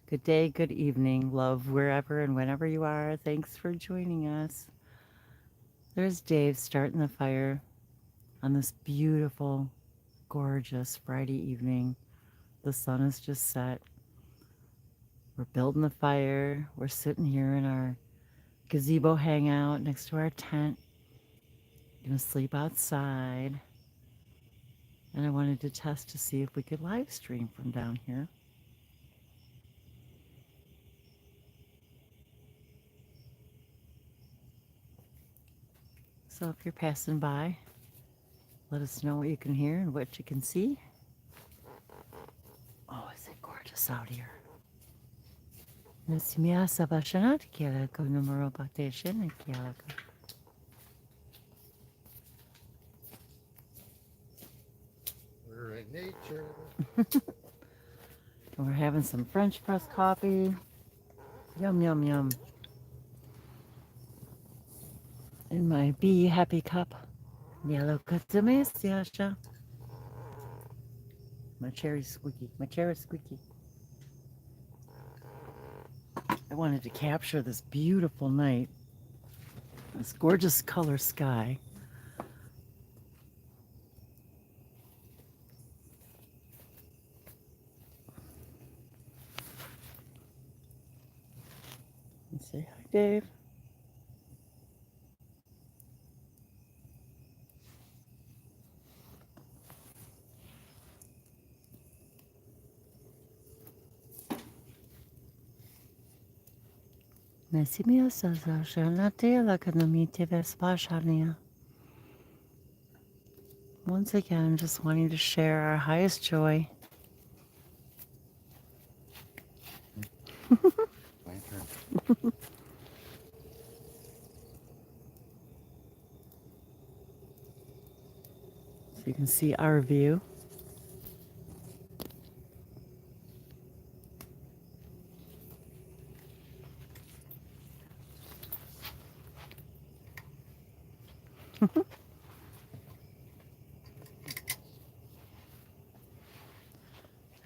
Good day, good evening, love, wherever and whenever you are. Thanks for joining us. There's Dave starting the fire on this beautiful, gorgeous Friday evening. The sun is just set. We're building the fire. We're sitting here in our gazebo hangout next to our tent. Gonna sleep outside. And I wanted to test to see if we could live stream from down here. So if you're passing by, let us know what you can hear and what you can see. Oh, is it gorgeous out here? Nasimia Sabashanat Kialaka numero Batation and Kialaka. We're in nature. We're having some French press coffee. Yum, yum, yum. In my Be Happy cup. Yellow Katsumisyasha. My chair is squeaky. My chair is squeaky. I wanted to capture this beautiful night, this gorgeous color sky. And say hi, Dave. Nasimia Sazashanate Lakanamite Vespashania. Once again, just wanting to share our highest joy. My turn. So you can see our view.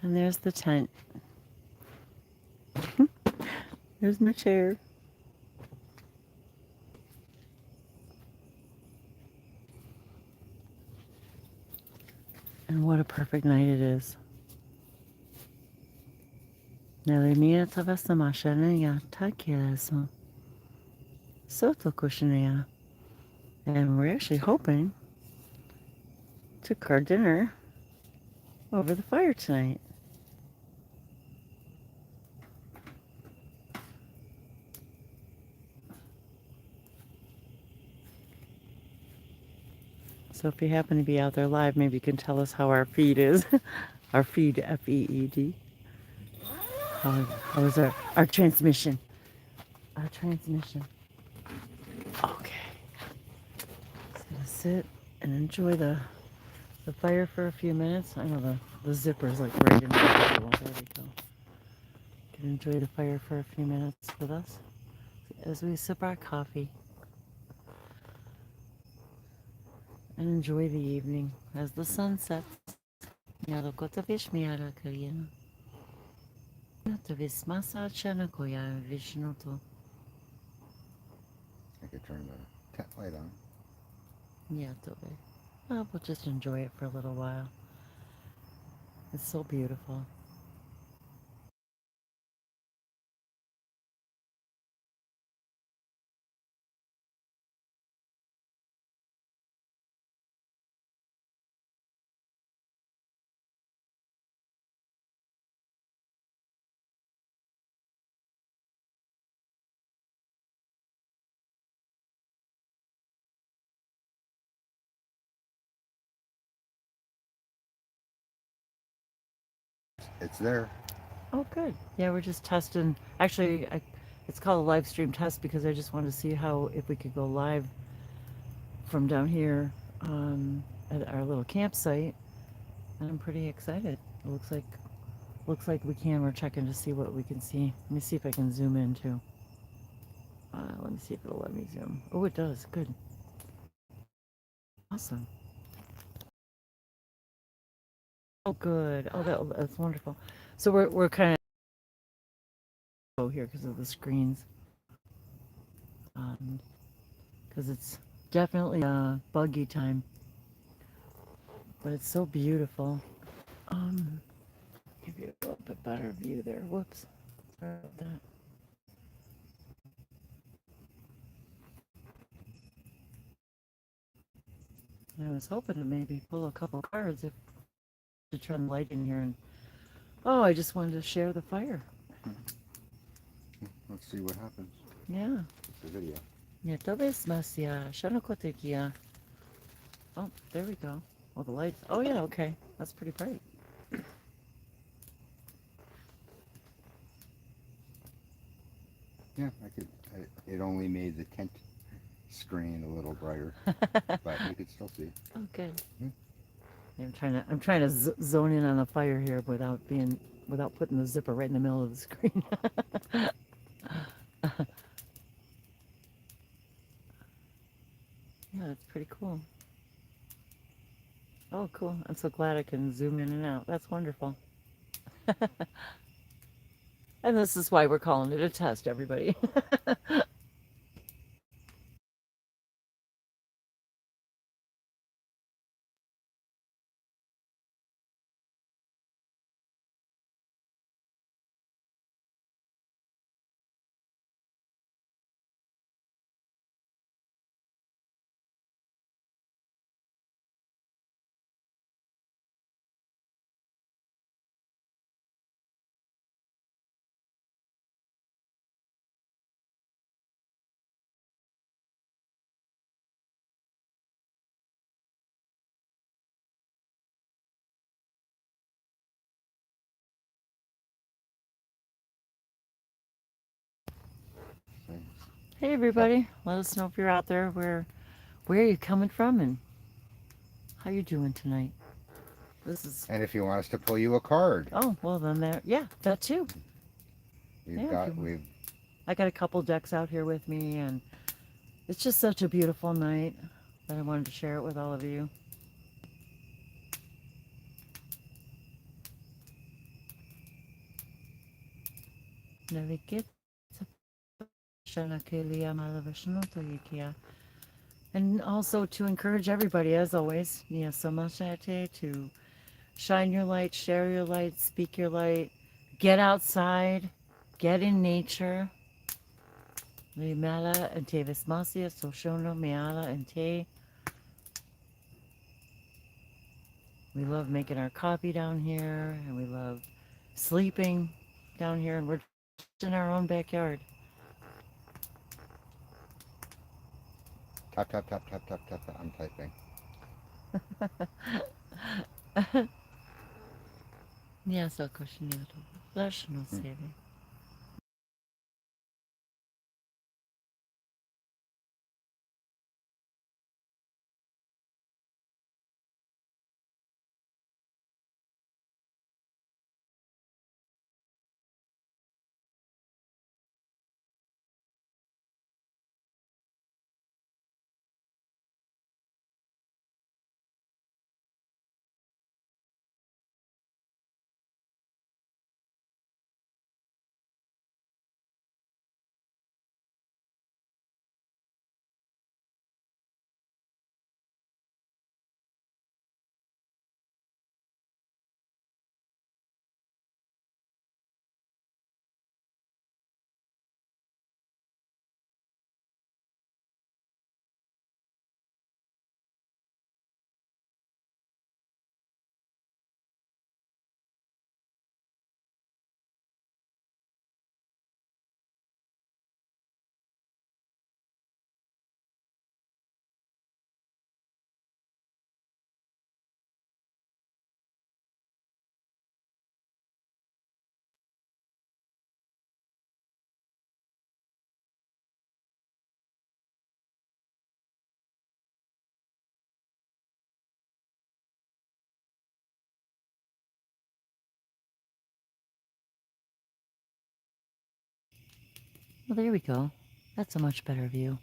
And there's the tent. There's my chair. And what a perfect night it is. Nelimia Tavasamashanaya Takilaso. Soto Kushanaya. And we're actually hoping to cook our dinner over the fire tonight. So if you happen to be out there live, maybe you can tell us how our feed is. Our feed, F-E-E-D. How is our transmission? Our transmission. Okay. Just gonna sit and enjoy the fire for a few minutes. I know the zipper's like right in the middle. There we go. Can enjoy the fire for a few minutes with us as we sip our coffee and enjoy the evening as the sun sets. I could turn the tent light on. Yeah, well, we'll just enjoy it for a little while. It's so beautiful. It's there. Oh, good. Yeah, we're just testing. Actually, it's called a live stream test because I just wanted to see how if we could go live from down here at our little campsite, and I'm pretty excited. It looks like we can. We're checking to see what we can see. Let me see if I can zoom in too. Let me see if it'll let me zoom. Oh, it does. Good. Awesome. Oh, good. Oh, that's wonderful. So we're kind of go here because of the screens. Because it's definitely buggy time, but it's so beautiful. Give you a little bit better view there. Whoops. Sorry about that. I was hoping to maybe pull a couple cards if to turn the light in here and I just wanted to share the fire. Let's see what happens. Yeah. It's a video. Yeah, to ves masia, shanokotekia. Oh, there we go. Oh, the lights. Oh, yeah, okay. That's pretty bright. Yeah, it only made the tent screen a little brighter, but you could still see. Oh, good. I'm trying to zone in on the fire here without putting the zipper right in the middle of the screen. Yeah, that's pretty cool. Oh, cool. I'm so glad I can zoom in and out. That's wonderful. And this is why we're calling it a test, everybody. So, Hey, everybody. Let us know if you're out there. Where are you coming from and how you doing tonight? This is... and if you want us to pull you a card, Oh, well, then there... Yeah, that too. we've I got a couple decks out here with me, and it's just such a beautiful night that I wanted to share it with all of you. And also to encourage everybody, as always, to shine your light, share your light, speak your light, get outside, get in nature. Limala and te vesmasia, soshono, meala and te. We love making our coffee down here, and we love sleeping down here, and we're just in our own backyard. tap tap tap tap tap tap. I'm typing. Yes, I'll question you. Let's not say it. Well, there we go. That's a much better view.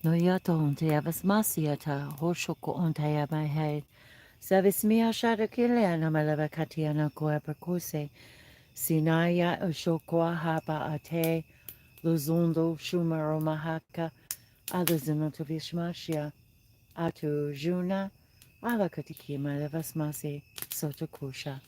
No yato onte avas masiata hoshoko onte my head. Savis mia shada kiliana malava katiana koe percuse. Sinaya Oshokwa Hapa Ate Luzundo Shumaromahaka Adazinotovishmashia Atu Juna Alakatikima Levasmasi Sotokusha.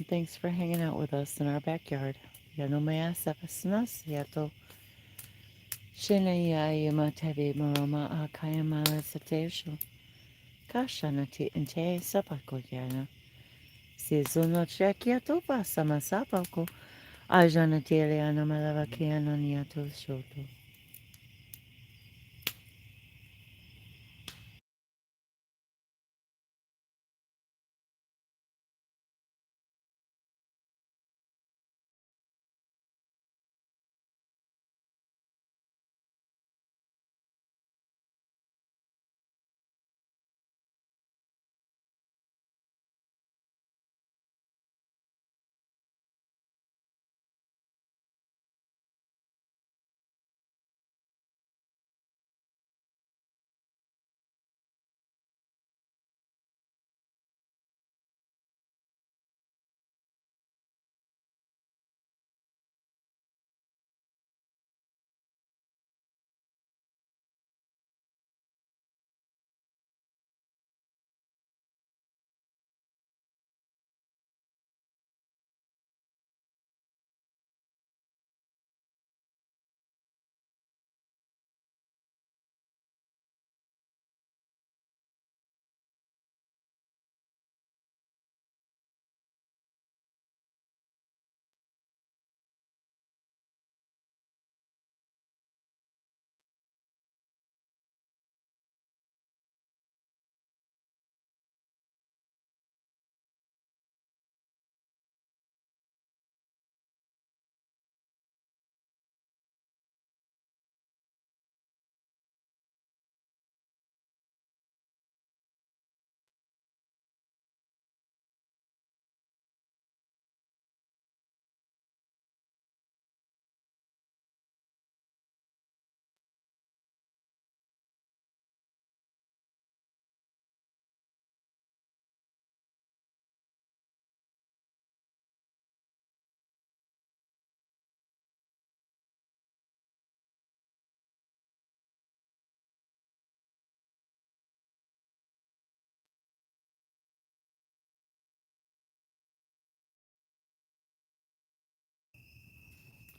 Thanks for hanging out with us in our backyard. Yanomaya Savasnas Yato Shinaya Yamatavi Maroma Akayama Sateshu Kashanati Inte Sapakoyana Sizuno Chekiato Pasamasapako Ajanateliana Malavakiano Niato Shoto.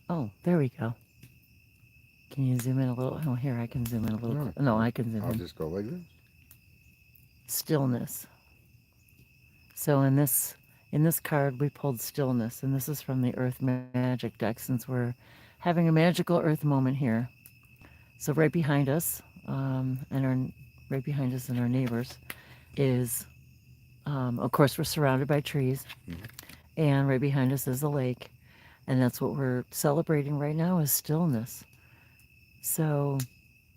Oh, there we go. Can you zoom in a little? Oh, here, I can zoom in a little. No, No, I can zoom I'll in. just go like this. Stillness. So in this card we pulled stillness, and this is from the Earth Magic deck since we're having a magical Earth moment here. So right behind us, and our right behind us and our neighbors is, of course, we're surrounded by trees, and right behind us is a lake, and that's what we're celebrating right now is stillness. So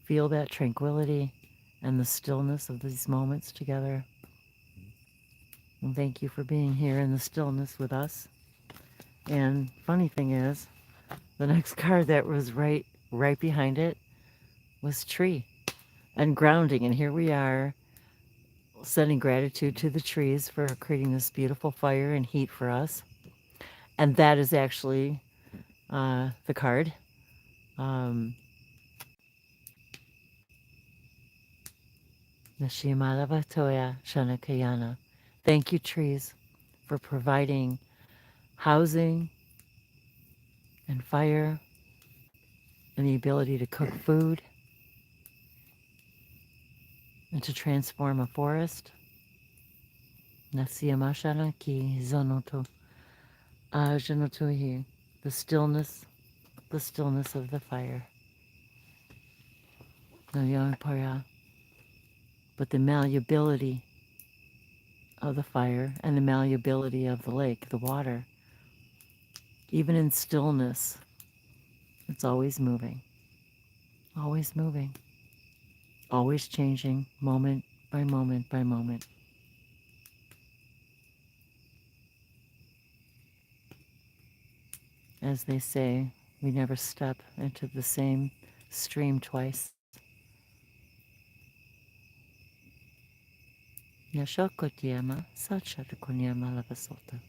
feel that tranquility and the stillness of these moments together. And thank you for being here in the stillness with us. And funny thing is, the next card that was right behind it was tree and grounding. And here we are sending gratitude to the trees for creating this beautiful fire and heat for us. And that is actually the card. Um, Nashimalavatoya Shanakayana. Thank you, trees, for providing housing and fire and the ability to cook food and to transform a forest. Nasiyamashana ki zonoto ajanotohi. The stillness of the fire. No young para, but the malleability of the fire and the malleability of the lake, the water. Even in stillness, it's always moving, always changing, moment by moment by moment. As they say, we never step into the same stream twice. Yashokotiyama, Sachatakunyama Lavasota.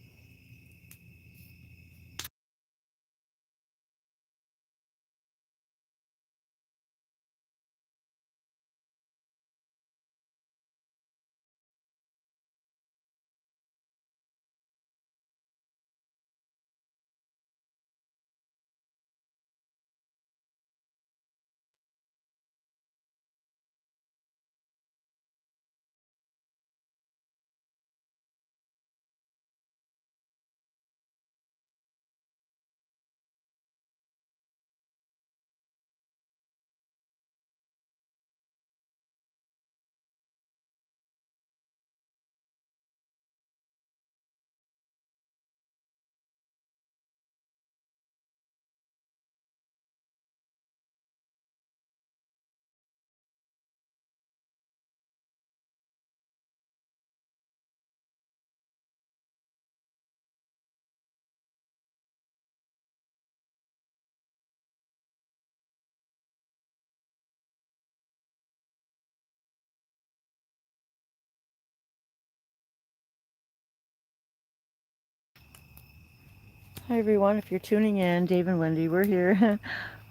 Hi everyone, if you're tuning in, Dave and Wendy, we're here.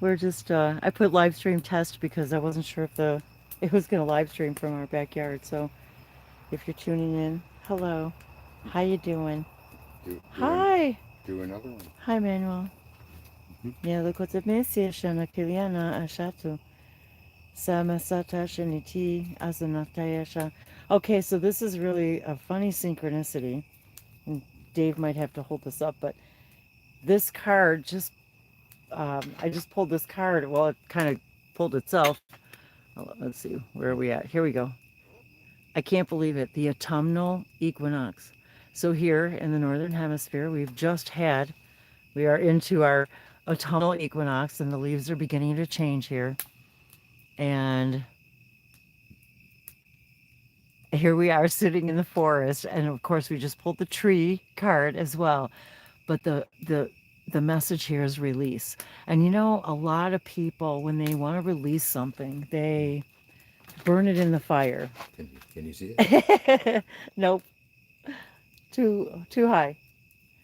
We're just, I put live stream test because I wasn't sure if it was going to live stream from our backyard. So if you're tuning in, hello. How you doing? Hi. Do another one. Hi, Manuel. Yeah, look what's up, Messi, Shana Kiliana, Ashatu. Samasata Shaniti, Azanatayasha. Okay, so this is really a funny synchronicity. And Dave might have to hold this up, but this card just I just pulled this card. Well, it kind of pulled itself. Let's see, where are we at? Here we go. I can't believe it. The autumnal equinox. So here in the northern hemisphere, we are into our autumnal equinox, and the leaves are beginning to change here. And here we are sitting in the forest, and of course, we just pulled the tree card as well. But the message here is release. And you know, a lot of people, when they want to release something, they burn it in the fire. Can you see it? Nope, too high.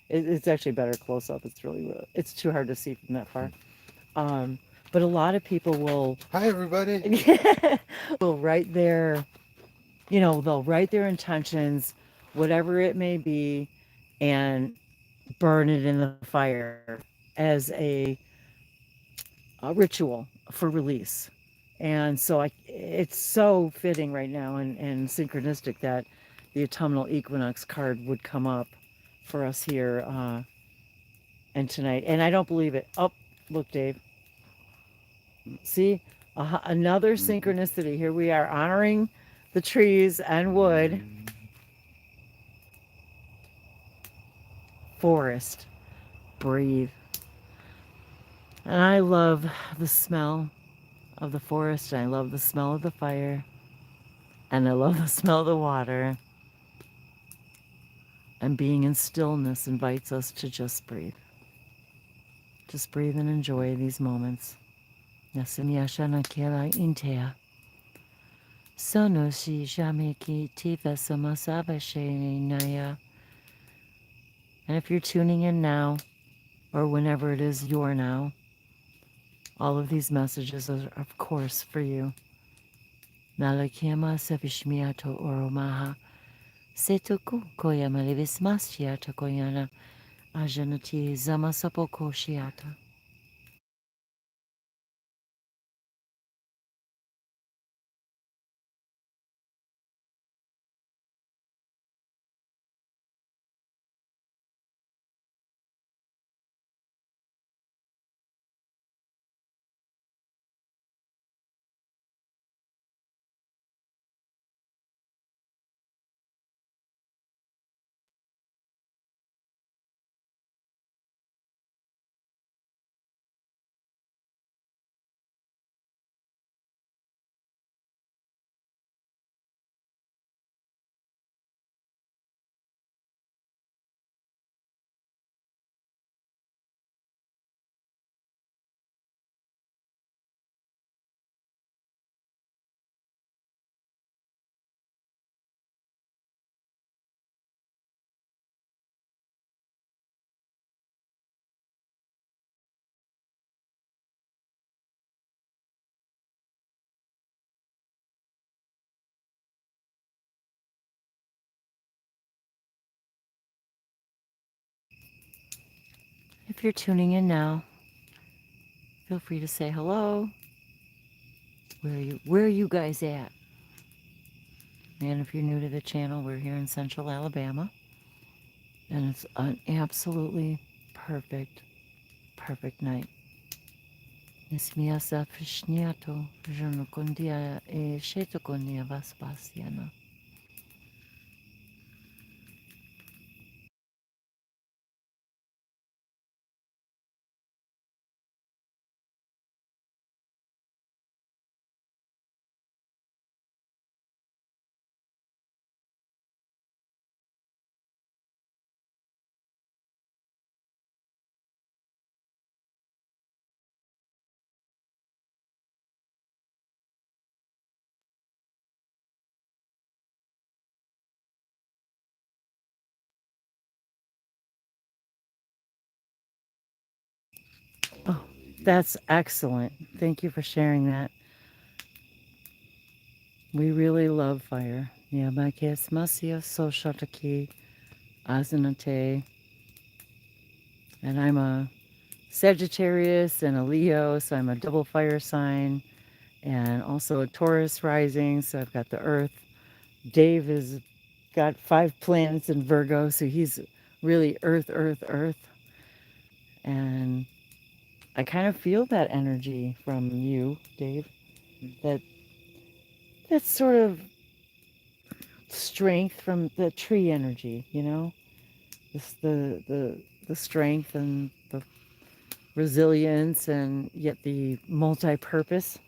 It's actually better close up. It's too hard to see from that far. Um, but a lot of people will. Hi everybody. will write their, they'll write their intentions, whatever it may be, and burn it in the fire as a ritual for release. And so it's so fitting right now and synchronistic that the autumnal equinox card would come up for us here and tonight. And I don't believe it. Oh, look, Dave. See, another synchronicity. Here we are honoring the trees and wood. Forest. Breathe. And I love the smell of the forest. And I love the smell of the fire. And I love the smell of the water. And being in stillness invites us to just breathe. Just breathe and enjoy these moments. Nasimyashana kela intea. Sonoshi shamiki tiva samasabashe naya. And if you're tuning in now, or whenever it is you're now, all of these messages are, of course, for you. Nalakema savishmiato oromaha. Setoku koyama levismashiata koyana. Ajanati zamasapo shiata. If you're tuning in now, feel free to say hello. Where are you guys at? And if you're new to the channel, we're here in Central Alabama, and it's an absolutely perfect, perfect night. Nismiasa Fishniato, Jonokondia e Shetokonia Vaspasiana. Oh, that's excellent. Thank you for sharing that. We really love fire. Yamakes Masia Soshataki Azanate. And I'm a Sagittarius and a Leo, so I'm a double fire sign, and also a Taurus rising, so I've got the Earth. Dave has got 5 planets in Virgo, so he's really Earth, Earth, Earth. And I kind of feel that energy from you, Dave. That that sort of strength from the tree energy, you know? This the strength and the resilience and yet the multi-purpose,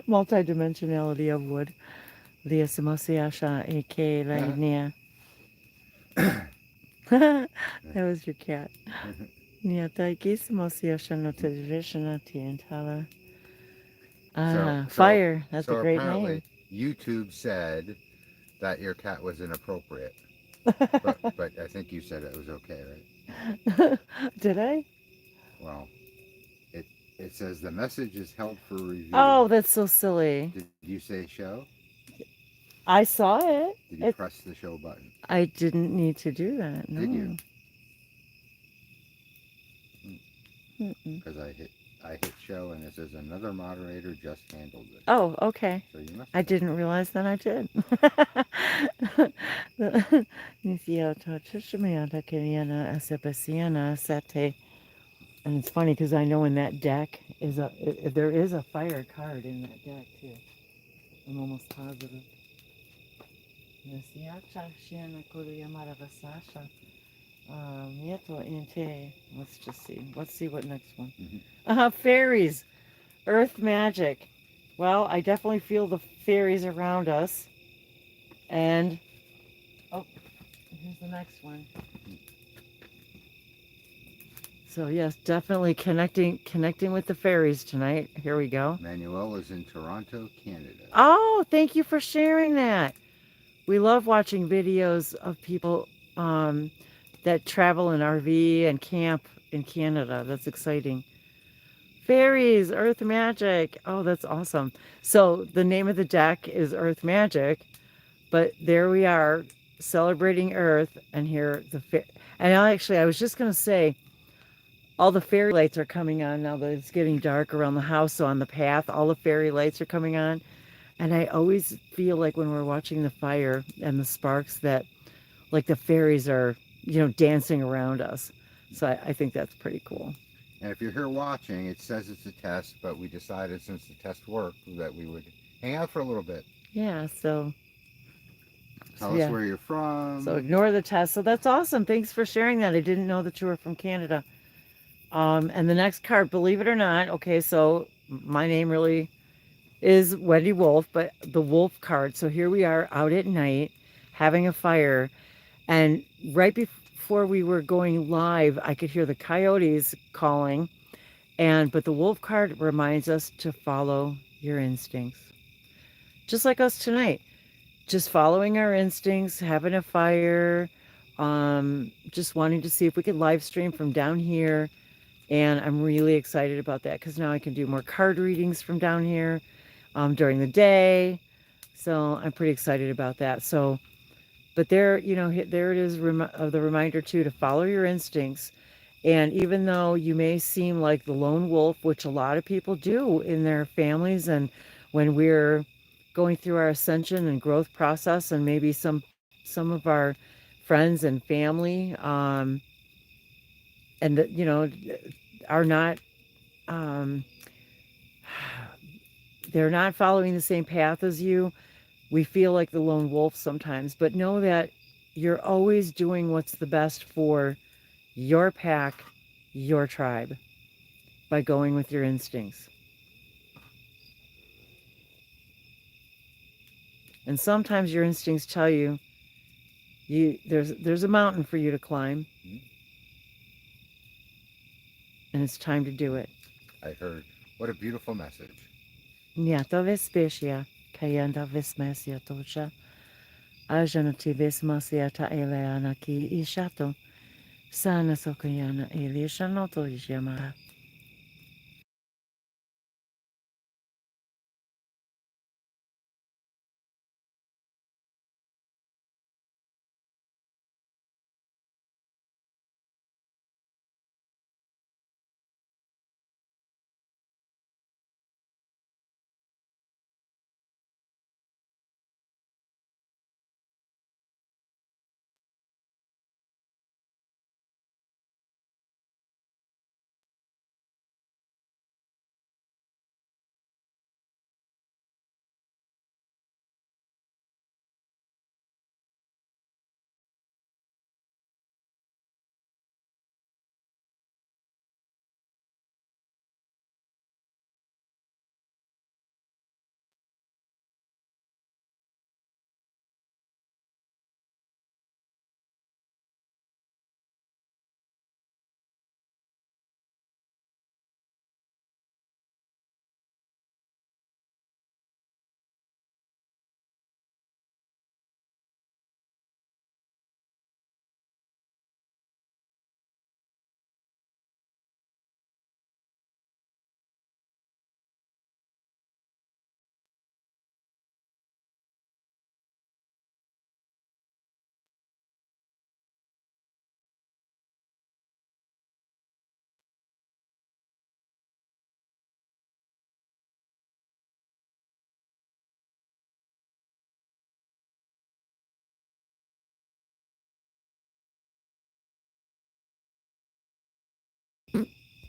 multi-dimensionality of wood. Liasamosiasha aka Lainia. That was your cat. Niataikismosiasha no televisiona tientala. Ah, fire. That's so a great apparently name. YouTube said that your cat was inappropriate, but I think you said it was okay, right? Did I? Well, it it says the message is held for review. Oh, that's so silly. Did you say show? I saw it. Did you press the show button? I didn't need to do that. No. Did you? Mm-mm. Because I hit show and it says another moderator just handled it. Oh, okay. So you must. I didn't realize that I did. And it's funny because I know in that deck is there is a fire card in that deck too. I'm almost positive. Let's just see. Let's see what next one. Fairies, earth magic. Well, I definitely feel the fairies around us. And oh, here's the next one. So yes, definitely connecting with the fairies tonight. Here we go. Manuel is in Toronto, Canada. Oh, thank you for sharing that. We love watching videos of people that travel in RV and camp in Canada. That's exciting. Fairies, Earth Magic. Oh, that's awesome. So the name of the deck is Earth Magic, but there we are celebrating Earth, and here and I was just going to say, all the fairy lights are coming on now that it's getting dark around the house. So on the path, all the fairy lights are coming on. And I always feel like when we're watching the fire and the sparks that like the fairies are, dancing around us. So I think that's pretty cool. And if you're here watching, it says it's a test, but we decided since the test worked that we would hang out for a little bit. Yeah, so Tell us where you're from. So ignore the test. So that's awesome. Thanks for sharing that. I didn't know that you were from Canada. And the next card, believe it or not, okay, so my name really is Wendy Wolfe, but the Wolf card. So here we are out at night having a fire. And right before we were going live, I could hear the coyotes calling. But the Wolf card reminds us to follow your instincts. Just like us tonight. Just following our instincts, having a fire, just wanting to see if we could live stream from down here. And I'm really excited about that because now I can do more card readings from down here during the day. So I'm pretty excited about that. But there, there it is, the reminder too, to follow your instincts And even though you may seem like the lone wolf, which a lot of people do in their families, and when we're going through our ascension and growth process, and maybe some of our friends and family, and that, are not, um, they're not following the same path as you. We feel like the lone wolf sometimes, but know that you're always doing what's the best for your pack, your tribe, by going with your instincts. And sometimes your instincts tell you, there's a mountain for you to climb, and it's time to do it. I heard. What a beautiful message. Nyata vespecia, kayanda vesmesia tocha, ajanati vesmasiata eleana ki ishato, sana sokayana elisha noto ishama.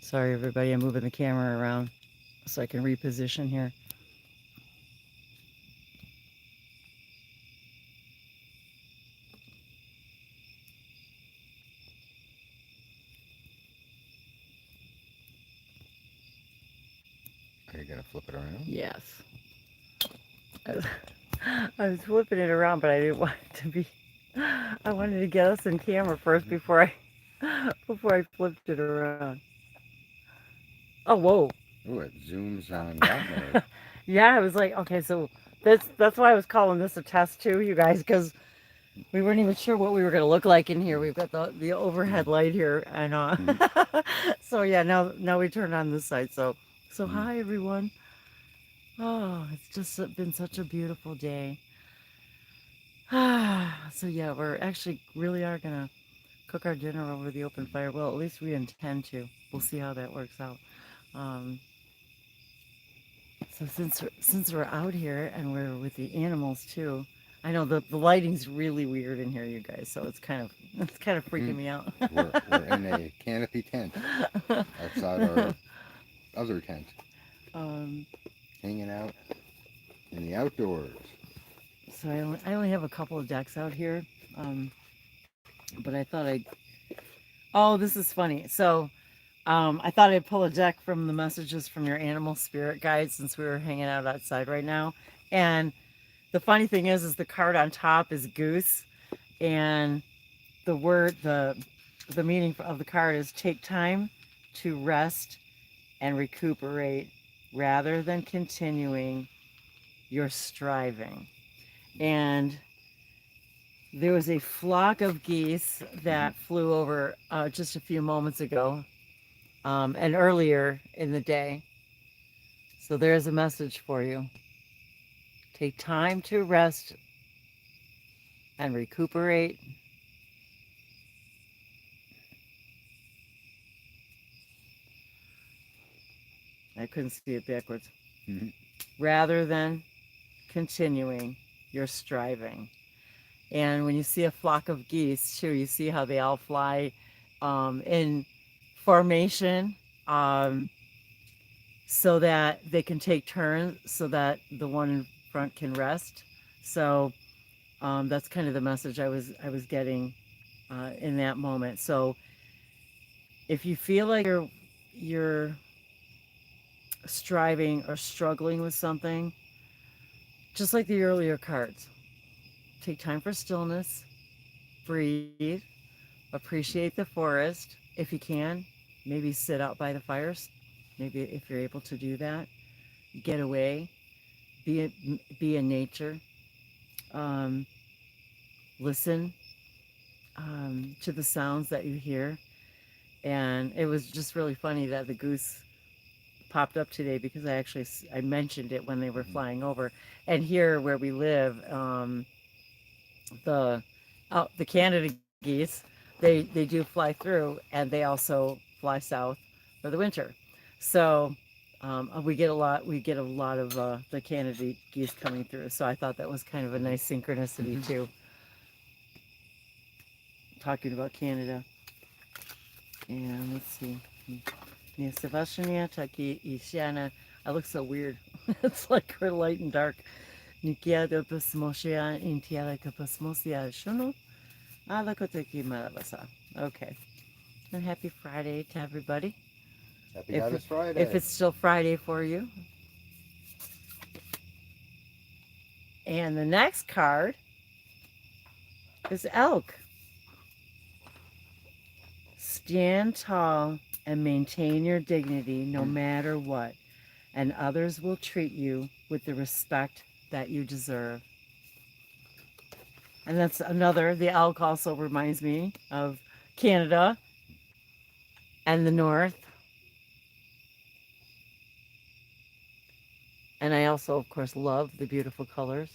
Sorry, everybody, I'm moving the camera around so I can reposition here. Are you gonna flip it around? Yes. I was, I was flipping it around, but I didn't want it to be. I wanted to get us in camera first before I flipped it around. Oh, whoa. Ooh, it zooms on that mode. Yeah, I was like, okay, so that's why I was calling this a test too, you guys, because we weren't even sure what we were going to look like in here. We've got the overhead light here, and so yeah, now we turned on this side. So hi everyone. Oh, it's just been such a beautiful day. So yeah, we're actually really are gonna cook our dinner over the open fire. Well, at least we intend to. We'll see how that works out. Um, so since we're out here and we're with the animals too, I know the lighting's really weird in here, you guys. So it's kind of freaking me out. We're in a canopy tent outside our other tent, um, hanging out in the outdoors. so I only have a couple of decks out here, um, but I thought I'd. Oh, this is funny. So I thought I'd pull a deck from the messages from your animal spirit guide since we were hanging out outside right now. And the funny thing is the card on top is goose, and the word the meaning of the card is take time to rest and recuperate rather than continuing your striving. And there was a flock of geese that flew over just a few moments ago, and earlier in the day. So there's a message for you. Take time to rest and recuperate I couldn't see it backwards. Mhm. Rather than continuing, you're striving. And when you see a flock of geese, too, you see how they all fly in formation, um, so that they can take turns, so that the one in front can rest. So that's kind of the message I was getting in that moment. So if you feel like you're striving or struggling with something, just like the earlier cards, take time for stillness, breathe, appreciate the forest. If you can, maybe sit out by the fires. Maybe if you're able to do that, get away, be in nature, um, listen to the sounds that you hear. And it was just really funny that the goose popped up today because I mentioned it when they were Mhm. flying over. And here where we live, the the Canada geese, they do fly through, and they also fly south for the winter. So we get a lot of the Canada geese coming through. So I thought that was kind of a nice synchronicity Mhm. too, talking about Canada. And let's see. Yeah, Sebastiania Taki Ishana. I look so weird. It's like we're light and dark. Nikia de Pasmosia Intiala Kapasmosia Shono. Alakoteki Marabasa. Okay. And happy Friday to everybody. Happy If Goddess if Friday. it's still Friday for you. And the next card is Elk. Stand tall and maintain your dignity no matter what, and others will treat you with the respect that you deserve. And that's another, the elk also reminds me of Canada and the North. And I also, of course, love the beautiful colors.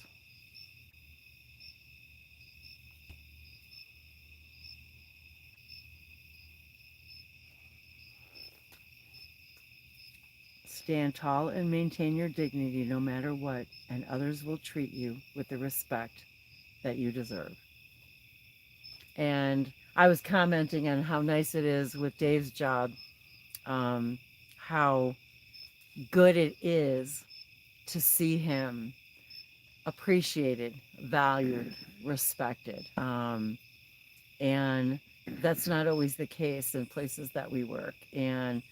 Stand tall and maintain your dignity no matter what, and others will treat you with the respect that you deserve. And I was commenting on how nice it is with Dave's job, how good it is to see him appreciated, valued, respected. And that's not always the case in places that we work. And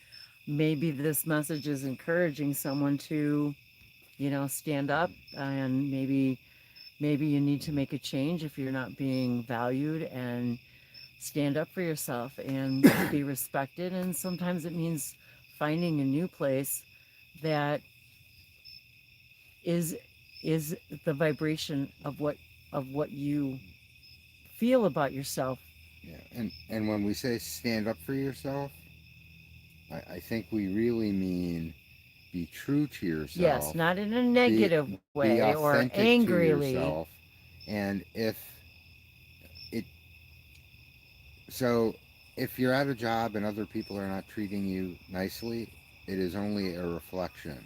maybe this message is encouraging someone to, stand up, and maybe you need to make a change if you're not being valued, and stand up for yourself and be respected. And sometimes it means finding a new place that is is the vibration of what you feel about yourself. Yeah, and when we say stand up for yourself, I think we really mean be true to Yes, yourself, not in a be negative be way or authentic to angrily. yourself, and it so if you're at a job and other people are not treating you nicely, it is only a reflection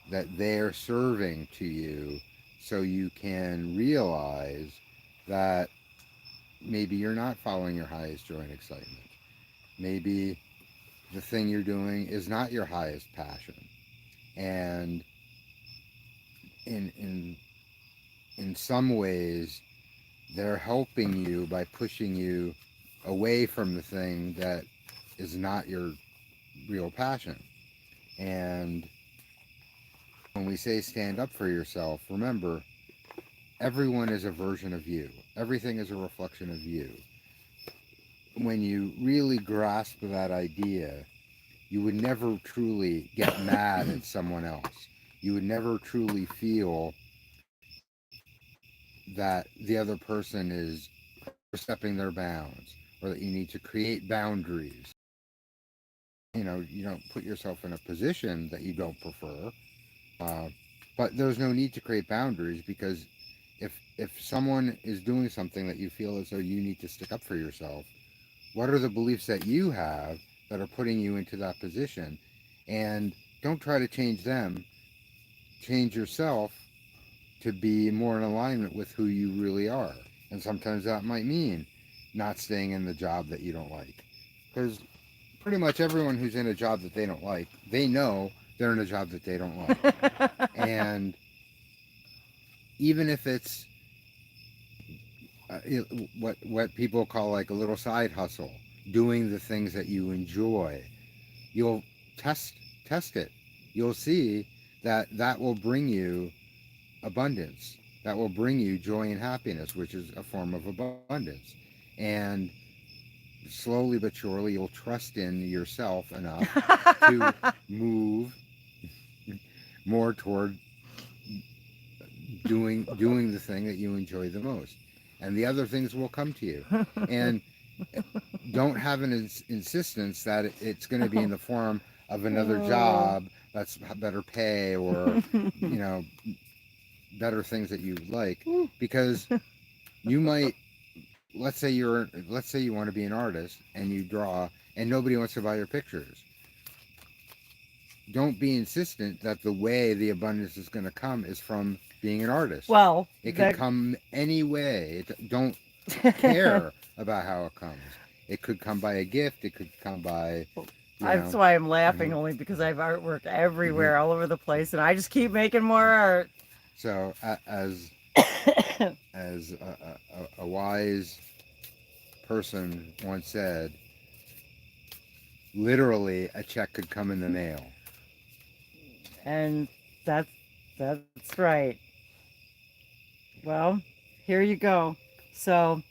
that they're serving to you, so you can realize that maybe you're not following your highest joy and excitement. Maybe the thing you're doing is not your highest passion. And in in in some ways they're helping you by pushing you away from the thing that is not your real passion. And when we say stand up for yourself, remember, everyone is a version of you. Everything is a reflection of you. When you really grasp that idea, you would never truly get mad at someone else. You would never truly feel that the other person is overstepping their bounds, or that you need to create boundaries. You don't put yourself in a position that you don't prefer, uh, but there's no need to create boundaries, because if someone is doing something that you feel as though you need to stick up for yourself, what are the beliefs that you have that are putting you into that position? And don't try to change them. Change yourself to be more in alignment with who you really are. And sometimes that might mean not staying in the job that you don't like. Because pretty much everyone who's in a job that they don't like, they know they're in a job that they don't like. And even if it's what people call like a little side hustle, doing the things that you enjoy, you'll test test it. You'll see that that will bring you abundance. That will bring you joy and happiness, which is a form of abundance. And slowly but surely, you'll trust in yourself enough to move more toward doing the thing that you enjoy the most, and the other things will come to you. And don't have an insistence that it's going to be in the form of another job that's better pay, or better things that you like, because you might, let's say you want to be an artist and you draw and nobody wants to buy your pictures. Don't be insistent that the way the abundance is going to come is from being an artist. Well, it could come any way. Don't care about how it comes. It could come by a gift. It could come by. That's why I'm laughing, only because I have artwork everywhere, all over the place, and I just keep making more art. So as a wise person once said, literally a check could come in the mail. And that's right. Well, here you go. So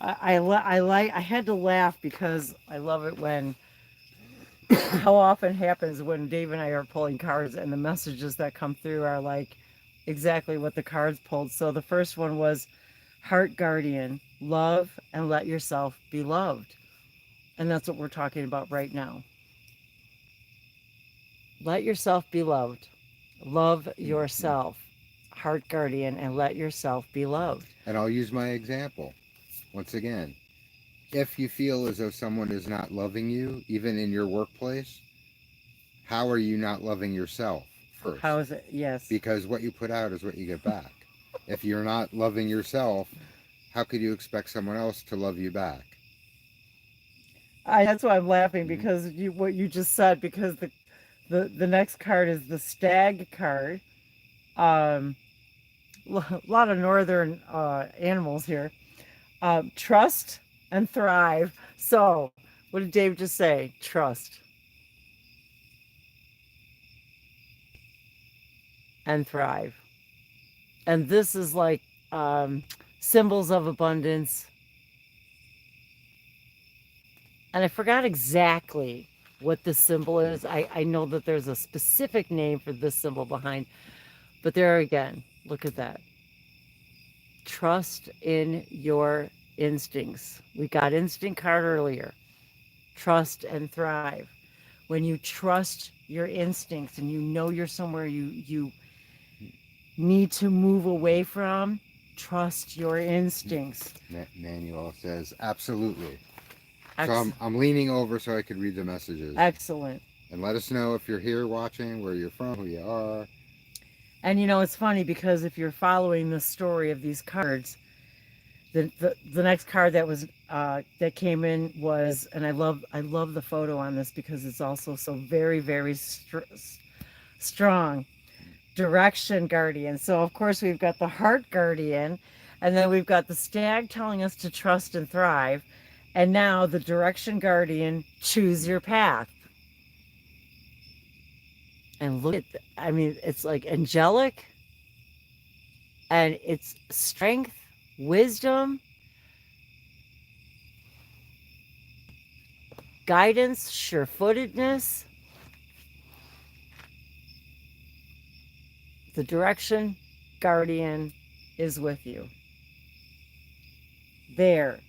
I had to laugh because I love it when how often happens when Dave and I are pulling cards and the messages that come through are like exactly what the cards pulled. So the first one was Heart Guardian, love and let yourself be loved. And that's what we're talking about right now. Let yourself be loved. Love yourself. Heart Guardian, and let yourself be loved. And I'll use my example once again. If you feel as though someone is not loving you, even in your workplace, how are you not loving yourself first? How is it? Yes. Because what you put out is what you get back. If you're not loving yourself, how could you expect someone else to love you back? That's why I'm laughing, because what you just said, because the next card is the Stag card. A lot of northern animals here. Trust and thrive. So, what did Dave just say? Trust and thrive. And this is like symbols of abundance. And I forgot exactly what this symbol is. I know that there's a specific name for this symbol behind, but there again, look at that. Trust in your instincts. We got instinct card earlier. Trust and thrive. When you trust your instincts and you know you're somewhere you need to move away from, trust your instincts. Manuel says, absolutely. So I'm leaning over so I could read the messages. Excellent. And let us know if you're here watching, where you're from, who you are. And it's funny, because if you're following the story of these cards, the next card that was that came in was, and I love the photo on this because it's also so very, very strong. Direction Guardian. So of course we've got the Heart Guardian, and then we've got the Stag telling us to trust and thrive, and now the Direction Guardian, choose your path. And look at, it's like angelic, and it's strength, wisdom, guidance, sure-footedness. The Direction Guardian is with you. There,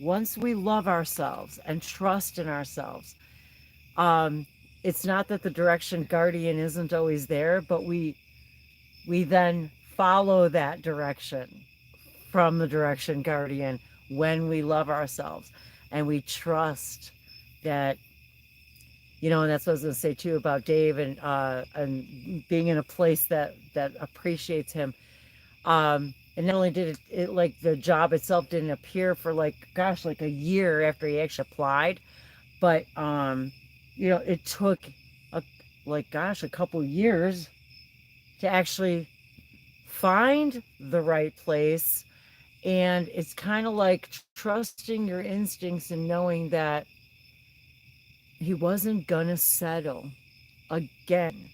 once we love ourselves and trust in ourselves, it's not that the Direction Guardian isn't always there, but we then follow that direction from the Direction Guardian when we love ourselves, and we trust that And that's what I was going to say too about Dave and being in a place that appreciates him. And not only did it like the job itself didn't appear for like gosh like a year after he actually applied, but it took a like gosh a couple years to actually find the right place. And it's kind of like trusting your instincts and knowing that he wasn't gonna settle again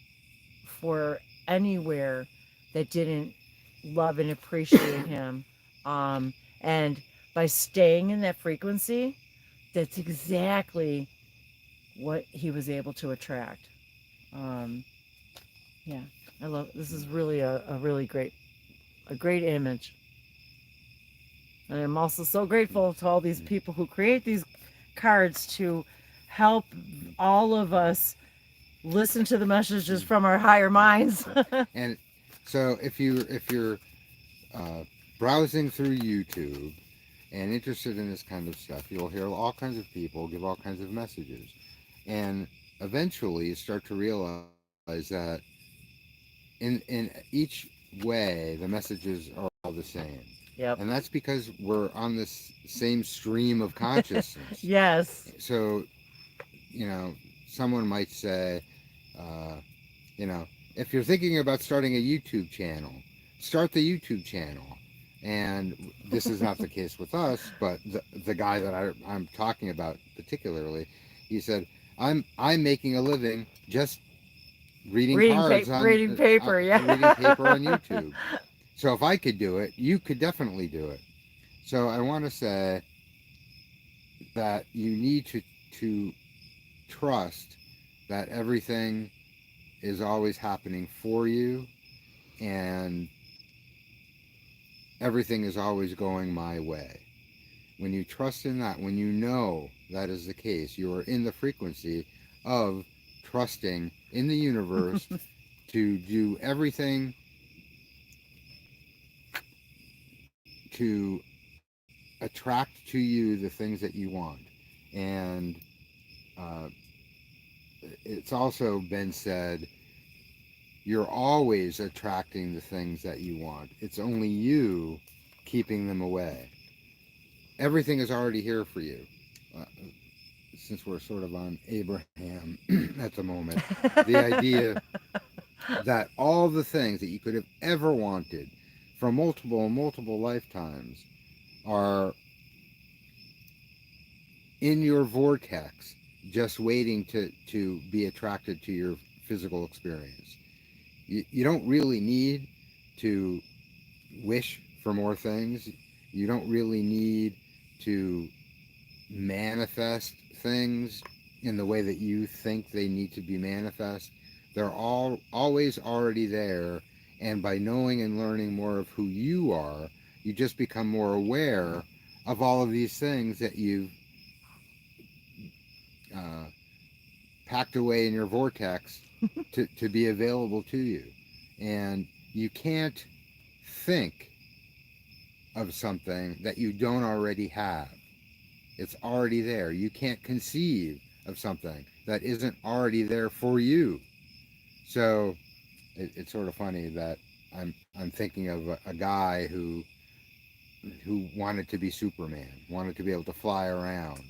for anywhere that didn't love and appreciate him. Um, and by staying in that frequency, that's exactly what he was able to attract. Um, yeah, I love this. Is really a really a great image. And I'm also so grateful to all these people who create these cards to help all of us listen to the messages from our higher minds. And so if you're uh, browsing through YouTube and interested in this kind of stuff, you'll hear all kinds of people give all kinds of messages, and eventually you start to realize that in each way the messages are all the same, Yep. and that's because we're on this same stream of consciousness. Yes. So you know, someone might say, uh, you know, if you're thinking about starting a YouTube channel, start the YouTube channel. And this is not the case with us, but the guy that I'm talking about particularly, he said, I'm making a living just reading cards on Reading paper, reading paper on yeah. YouTube. So if I could do it, you could definitely do it. So I want to say that you need to trust that everything is always happening for you, and everything is always going my way. When you trust in that, when you know that is the case, you are in the frequency of trusting in the universe to do everything to attract to you the things that you want. And uh, it's also been said you're always attracting the things that you want. It's only you keeping them away. Everything is already here for you. Uh, since we're sort of on Abraham at the moment, the idea that all the things that you could have ever wanted from multiple lifetimes are in your vortex, just waiting to be attracted to your physical experience. You don't really need to wish for more things. You don't really need to manifest things in the way that you think they need to be manifest. They're all always already there, and by knowing and learning more of who you are, you just become more aware of all of these things that you've uh, packed away in your vortex to be available to you. And you can't think of something that you don't already have. It's already there. You can't conceive of something that isn't already there for you. So it's sort of funny that I'm thinking of a guy who wanted to be Superman, wanted to be able to fly around,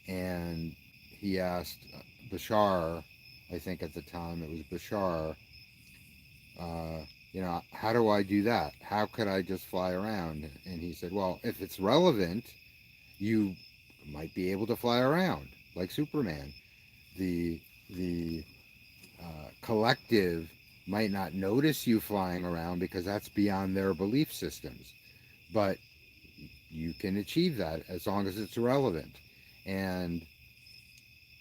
and he asked Bashar, I think at the time it was Bashar, how do I do that? How could I just fly around? And he said, well, if it's relevant, you might be able to fly around like Superman. The collective might not notice you flying around because that's beyond their belief systems, but you can achieve that as long as it's relevant. And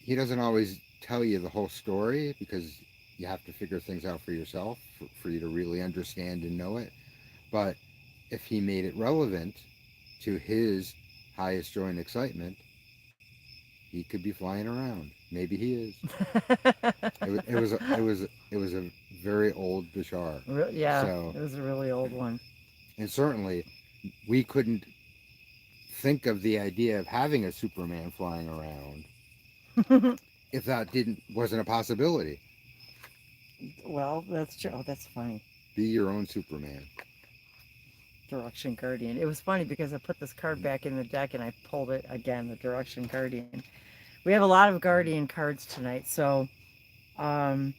he doesn't always tell you the whole story because you have to figure things out for yourself for you to really understand and know it. But if he made it relevant to his highest joy and excitement, he could be flying around. Maybe he is. It was a very old Bashar. Yeah, So, it was a really old one. and certainly we couldn't think of the idea of having a Superman flying around if that didn't wasn't a possibility. Well, that's true. Oh, that's funny. Be your own Superman. Direction Guardian. It was funny because I put this card back in the deck and I pulled it again, the Direction Guardian. We have a lot of Guardian cards tonight, so um,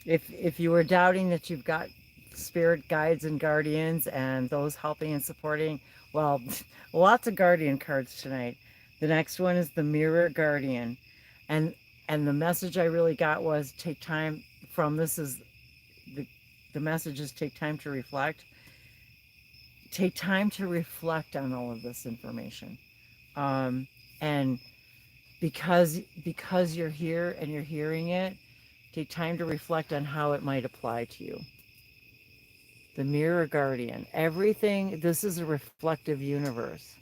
if you were doubting that you've got spirit guides and guardians and those helping and supporting, well, lots of Guardian cards tonight. The next one is the Mirror Guardian, and the message I really got was take time from this is the message is take time to reflect. Take time to reflect on all of this information, and because you're here and you're hearing it, take time to reflect on how it might apply to you. The Mirror Guardian. Everything, this is a reflective universe.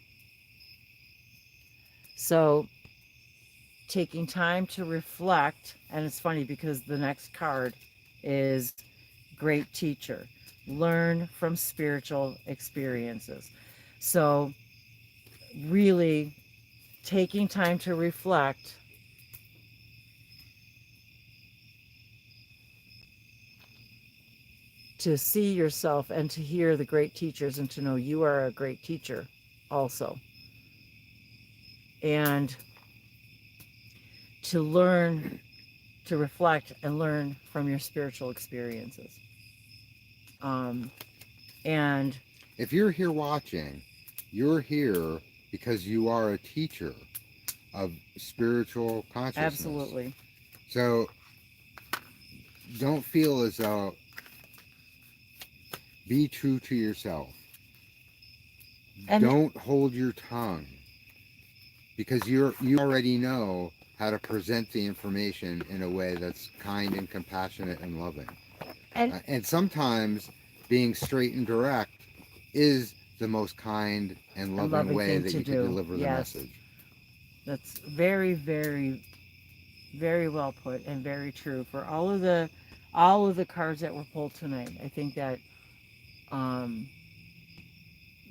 So, taking time to reflect, and it's funny because the next card is Great Teacher. Learn from spiritual experiences. So, really taking time to reflect to see yourself and to hear the great teachers and to know you are a great teacher also. And to learn, to reflect and learn from your spiritual experiences. And If you're here watching, you're here because you are a teacher of spiritual consciousness. absolutely. So don't feel as though, be true to yourself. And don't hold your tongue, because you already know how to present the information in a way that's kind and compassionate and loving. And sometimes being straight and direct is the most kind and loving way that you can deliver the message. That's very, very, very well put and very true for all of the cards that were pulled tonight. I think that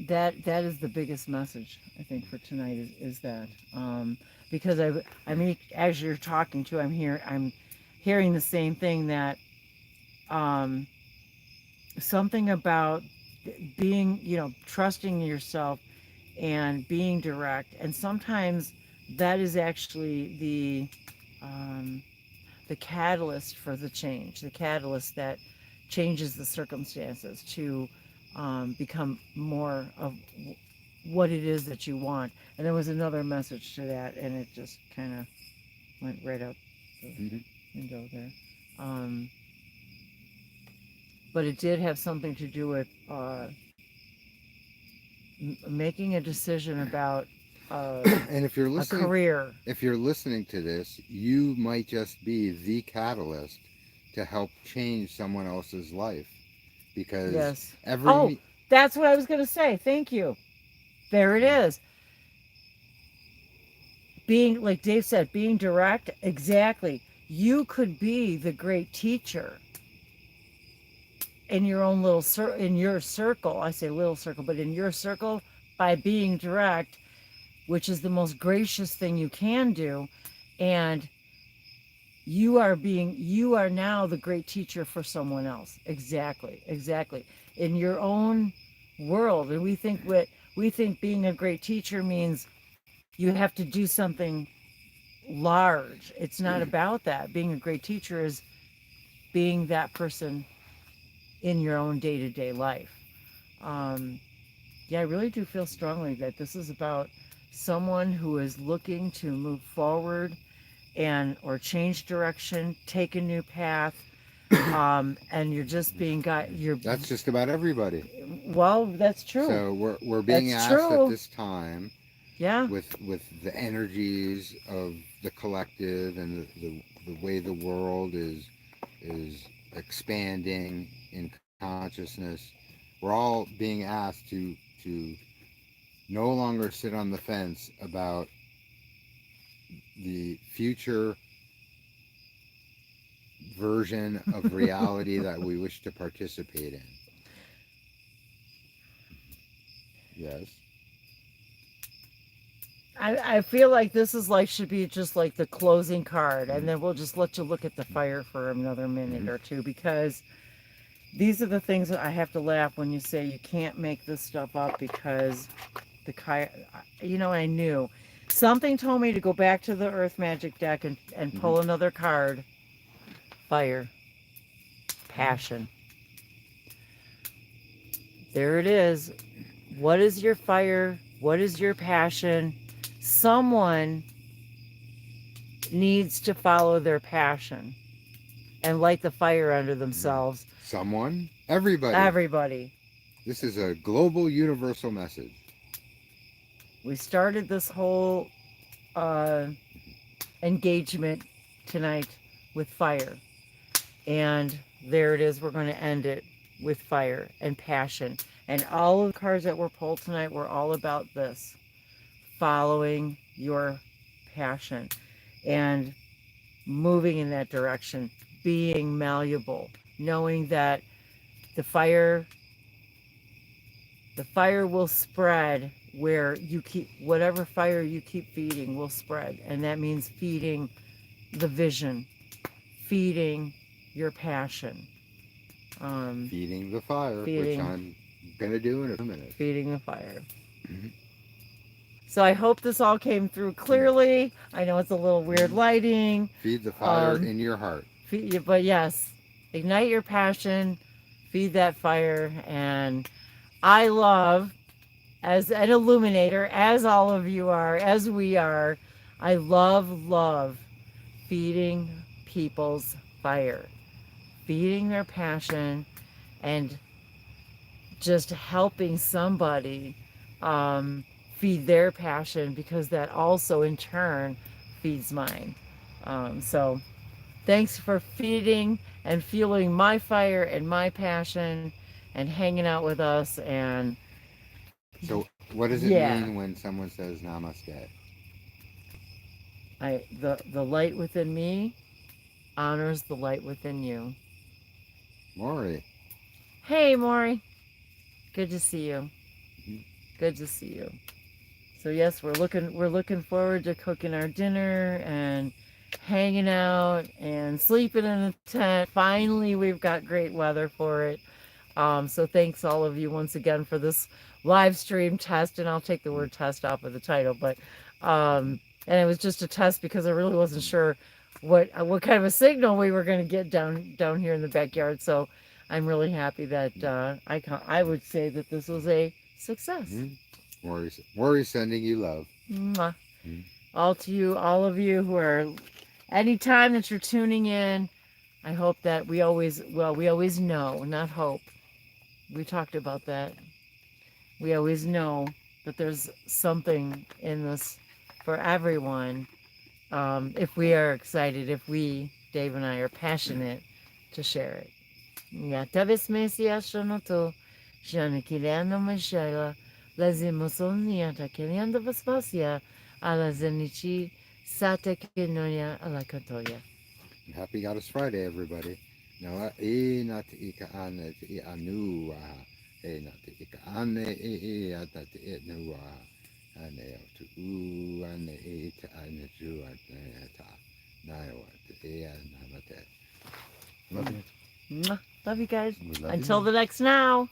that is the biggest message I think for tonight is that because I mean as you're talking to I'm hearing the same thing that something about being, trusting yourself and being direct, and sometimes that is actually the catalyst for the change, the catalyst that changes the circumstances to become more of what it is that you want. And there was another message to that, and it just kind of went right out the window there. But it did have something to do with making a decision about and if you're listening, a career. If you're listening to this, you might just be the catalyst to help change someone else's life, because Yes. every That's what I was going to say. Thank you. There it is. Being, like Dave said, being direct. Exactly. You could be the great teacher in your own little in your circle. I say little circle, but in your circle, by being direct, which is the most gracious thing you can do, and you are now the great teacher for someone else. Exactly in your own world. And we think being a great teacher means you have to do something large. It's not about that. Being a great teacher is being that person in your own day-to-day life. Yeah, I really do feel strongly that this is about someone who is looking to move forward and or change direction, take a new path, and you're just being that's just about everybody. Well, that's true. So we're being That's asked true. at this time, Yeah. with the energies of the collective and the way the world is expanding in consciousness. We're all being asked to no longer sit on the fence about the future version of reality that we wish to participate in. Yes. I feel like this is like should be just like the closing card, and Mhm. then we'll just let you look at the fire for another minute Mhm. or two, because these are the things that I have to laugh when you say you can't make this stuff up, because I knew something told me to go back to the Earth Magic deck and Mhm. pull another card. Fire, passion. There it is. What is your fire? What is your passion? Someone needs to follow their passion and light the fire under Mhm. themselves. Someone, everybody. Everybody. This is a global, universal message. We started this whole uh, engagement tonight with fire. And there it is. We're going to end it with fire and passion. And all of the cards that were pulled tonight were all about this, following your passion and moving in that direction, being malleable, knowing that the fire the fire will spread where you keep whatever fire you keep feeding will spread. And that means feeding the vision, feeding your passion, um, Feeding the fire, which feeding I'm going to do in a few minutes. feeding the fire. Mhm. So I hope this all came through Yeah. clearly. I know it's a little weird Mhm. lighting. Feed the fire Um, in your heart. but yes, ignite your passion, feed that fire. And I love, as an illuminator, as all of you are, as we are, I love feeding people's fire, feeding their passion, and just helping somebody feed their passion, because that also in turn feeds mine. So thanks for feeding and fueling my fire and my passion and hanging out with us. And So, what does it yeah, mean when someone says namaste? the light within me honors the light within you. Maury. Hey, Maury, good to see you. Mhm. Good to see you. So yes, we're looking forward to cooking our dinner and hanging out and sleeping in a tent. Finally, we've got great weather for it. So thanks all of you once again for this live stream test, and I'll take the word test off of the title, but and it was just a test because I really wasn't sure what kind of a signal we were going to get down here in the backyard. So I'm really happy that I would say that this was a success. Mhm. Maury's sending you love. Mwah. Mhm. All to you, all of you who are, anytime that you're tuning in, I hope that we always know, not hope. We talked about that. We always know that there's something in this for everyone. If we are excited, if we, Dave and I, are passionate to share it. Yatavis Mesiashonoto, Shanakiliano Mashela, Lazimosonia Takilianda Vespasia, Alazenichi, Satakinoya Alakatoya. Happy Goddess Friday, everybody. Now, e na te ika ane te I anu e na te ika ane e ata te e nu ane o tu u ane e te ane tu ane ta nai o te e na te. Love you. Mwah. Love you guys. We love Until you. the next now.